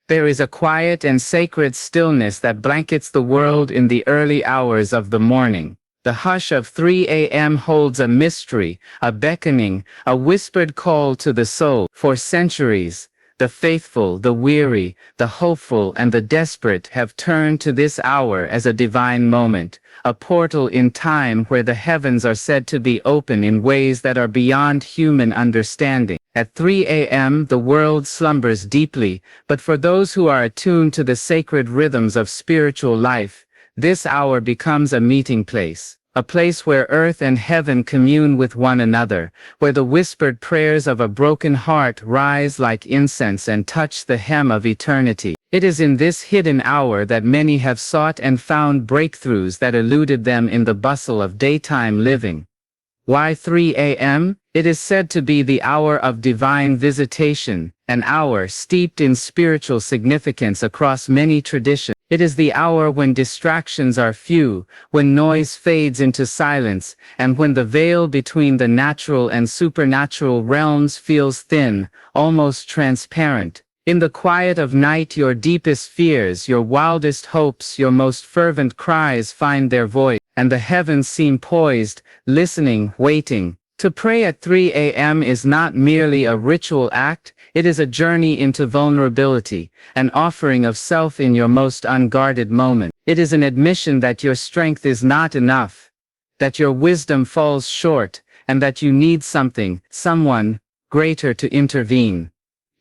There is a quiet and sacred stillness that blankets the world in the early hours of the morning. The hush of 3 a.m. holds a mystery, a beckoning, a whispered call to the soul. For centuries, the faithful, the weary, the hopeful, and the desperate have turned to this hour as a divine moment, a portal in time where the heavens are said to be open in ways that are beyond human understanding. At 3 a.m. the world slumbers deeply, but for those who are attuned to the sacred rhythms of spiritual life, this hour becomes a meeting place, a place where earth and heaven commune with one another, where the whispered prayers of a broken heart rise like incense and touch the hem of eternity. It is in this hidden hour that many have sought and found breakthroughs that eluded them in the bustle of daytime living. Why 3 a.m.? It is said to be the hour of divine visitation, an hour steeped in spiritual significance across many traditions. It is the hour when distractions are few, when noise fades into silence, and when the veil between the natural and supernatural realms feels thin, almost transparent. In the quiet of night, your deepest fears, your wildest hopes, your most fervent cries find their voice, and the heavens seem poised, listening, waiting. To pray at 3 a.m. is not merely a ritual act, it is a journey into vulnerability, an offering of self in your most unguarded moment. It is an admission that your strength is not enough, that your wisdom falls short, and that you need something, someone, greater to intervene.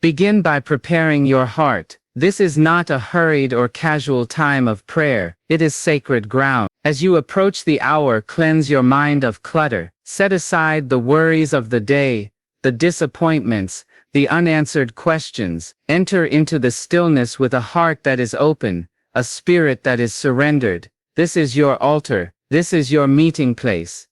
Begin by preparing your heart. This is not a hurried or casual time of prayer, it is sacred ground. As you approach the hour, cleanse your mind of clutter. Set aside the worries of the day, the disappointments, the unanswered questions. Enter into the stillness with a heart that is open, a spirit that is surrendered. This is your altar, this is your meeting place.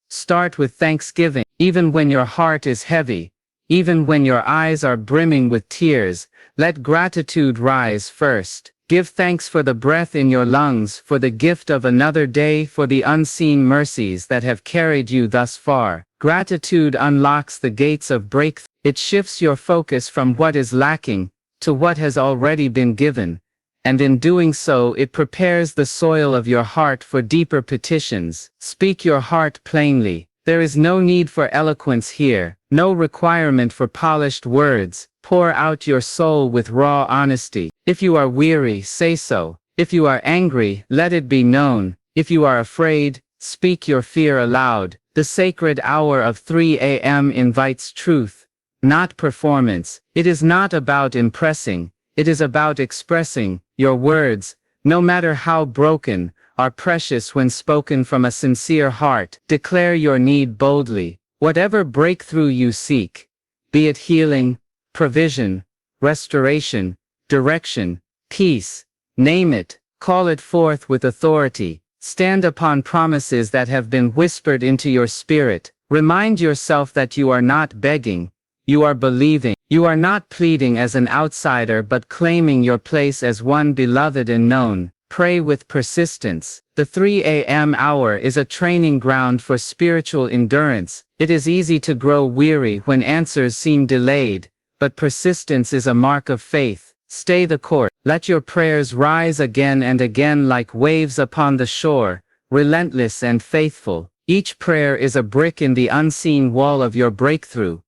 Start with thanksgiving, even when your heart is heavy, even when your eyes are brimming with tears. Let gratitude rise first. Give thanks for the breath in your lungs, for the gift of another day, for the unseen mercies that have carried you thus far. Gratitude unlocks the gates of breakthrough. It shifts your focus from what is lacking to what has already been given, and in doing so it prepares the soil of your heart for deeper petitions. Speak your heart plainly. There is no need for eloquence here, no requirement for polished words. Pour out your soul with raw honesty. If you are weary, say so. If you are angry, let it be known. If you are afraid, speak your fear aloud. The sacred hour of 3 a.m. invites truth, not performance. It is not about impressing, it is about expressing. Your words, no matter how broken, are precious when spoken from a sincere heart. Declare your need boldly. Whatever breakthrough you seek, be it healing, provision, restoration, direction, peace, name it, call it forth with authority. Stand upon promises that have been whispered into your spirit. Remind yourself that you are not begging, you are believing. You are not pleading as an outsider but claiming your place as one beloved and known. Pray with persistence. The 3 a.m. hour is a training ground for spiritual endurance. It is easy to grow weary when answers seem delayed, but persistence is a mark of faith. Stay the course. Let your prayers rise again and again like waves upon the shore, relentless and faithful. Each prayer is a brick in the unseen wall of your breakthrough.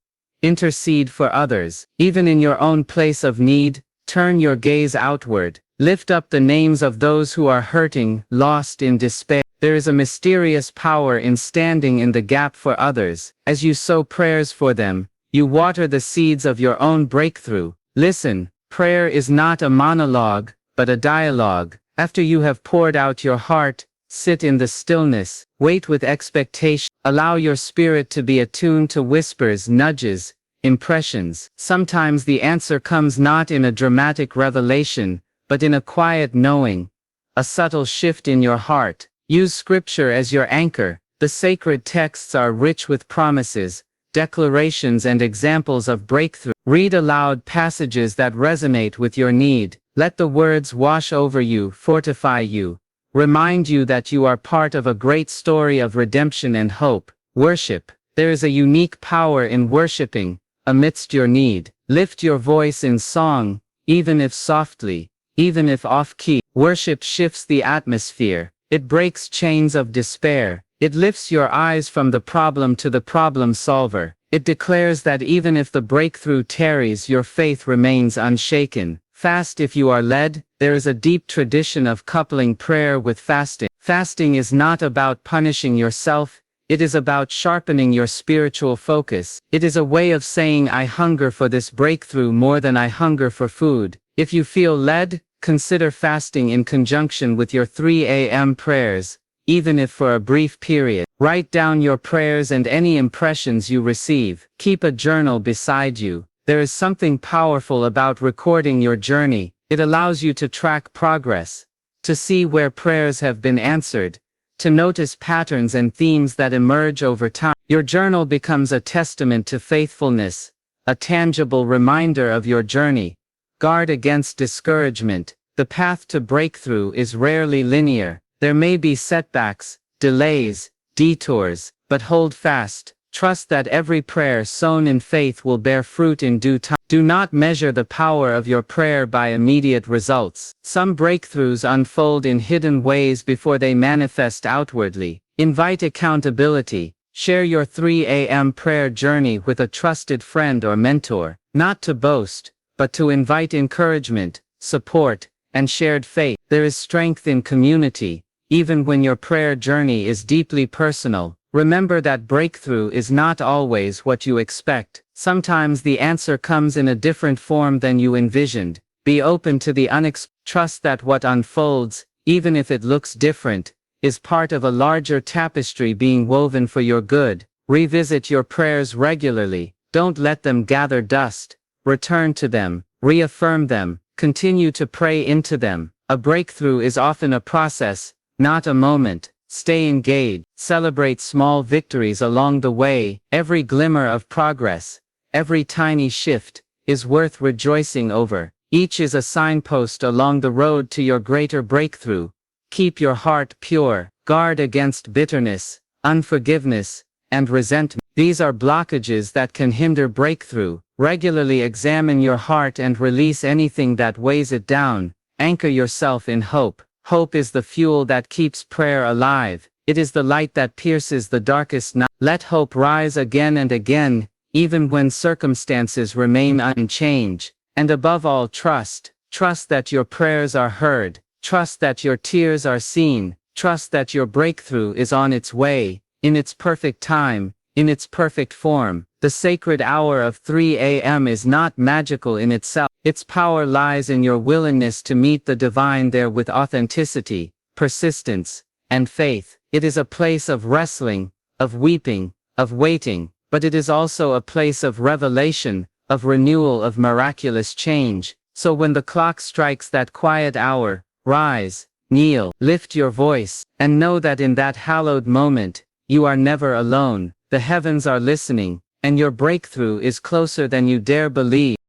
Intercede for others. Even in your own place of need, turn your gaze outward. Lift up the names of those who are hurting, lost in despair. There is a mysterious power in standing in the gap for others. As you sow prayers for them, you water the seeds of your own breakthrough. Listen, prayer is not a monologue, but a dialogue. After you have poured out your heart, sit in the stillness, wait with expectation. Allow your spirit to be attuned to whispers, nudges, impressions. Sometimes the answer comes not in a dramatic revelation, but in a quiet knowing, a subtle shift in your heart. Use scripture as your anchor. The sacred texts are rich with promises, declarations and examples of breakthrough. Read aloud passages that resonate with your need. Let the words wash over you, fortify you, remind you that you are part of a great story of redemption and hope. Worship. There is a unique power in worshiping amidst your need. Lift your voice in song, even if softly, even if off-key. Worship shifts the atmosphere. It breaks chains of despair. It lifts your eyes from the problem to the problem solver. It declares that even if the breakthrough tarries, your faith remains unshaken. Fast if you are led. There is a deep tradition of coupling prayer with fasting. Fasting is not about punishing yourself. It is about sharpening your spiritual focus. It is a way of saying, I hunger for this breakthrough more than I hunger for food. If you feel led, consider fasting in conjunction with your 3 a.m. prayers, even if for a brief period. Write down your prayers and any impressions you receive. Keep a journal beside you. There is something powerful about recording your journey. It allows you to track progress, to see where prayers have been answered, to notice patterns and themes that emerge over time. Your journal becomes a testament to faithfulness, a tangible reminder of your journey. Guard against discouragement. The path to breakthrough is rarely linear. There may be setbacks, delays, detours, but hold fast. Trust that every prayer sown in faith will bear fruit in due time. Do not measure the power of your prayer by immediate results. Some breakthroughs unfold in hidden ways before they manifest outwardly. Invite accountability. Share your 3 a.m. prayer journey with a trusted friend or mentor, not to boast, but to invite encouragement, support, and shared faith. There is strength in community, even when your prayer journey is deeply personal. Remember that breakthrough is not always what you expect. Sometimes the answer comes in a different form than you envisioned. Be open to the unexpected. Trust that what unfolds, even if it looks different, is part of a larger tapestry being woven for your good. Revisit your prayers regularly. Don't let them gather dust. Return to them, reaffirm them, continue to pray into them. A breakthrough is often a process, not a moment. Stay engaged, celebrate small victories along the way. Every glimmer of progress, every tiny shift, is worth rejoicing over. Each is a signpost along the road to your greater breakthrough. Keep your heart pure, guard against bitterness, unforgiveness, and resentment. These are blockages that can hinder breakthrough. Regularly examine your heart and release anything that weighs it down. Anchor yourself in hope. Hope is the fuel that keeps prayer alive. It is the light that pierces the darkest night. Let hope rise again and again, even when circumstances remain unchanged. And above all, trust. Trust that your prayers are heard. Trust that your tears are seen. Trust that your breakthrough is on its way, in its perfect time, in its perfect form. The sacred hour of 3 a.m. is not magical in itself. Its power lies in your willingness to meet the divine there with authenticity, persistence, and faith. It is a place of wrestling, of weeping, of waiting, but it is also a place of revelation, of renewal, of miraculous change. So when the clock strikes that quiet hour, rise, kneel, lift your voice, and know that in that hallowed moment, you are never alone. The heavens are listening, and your breakthrough is closer than you dare believe.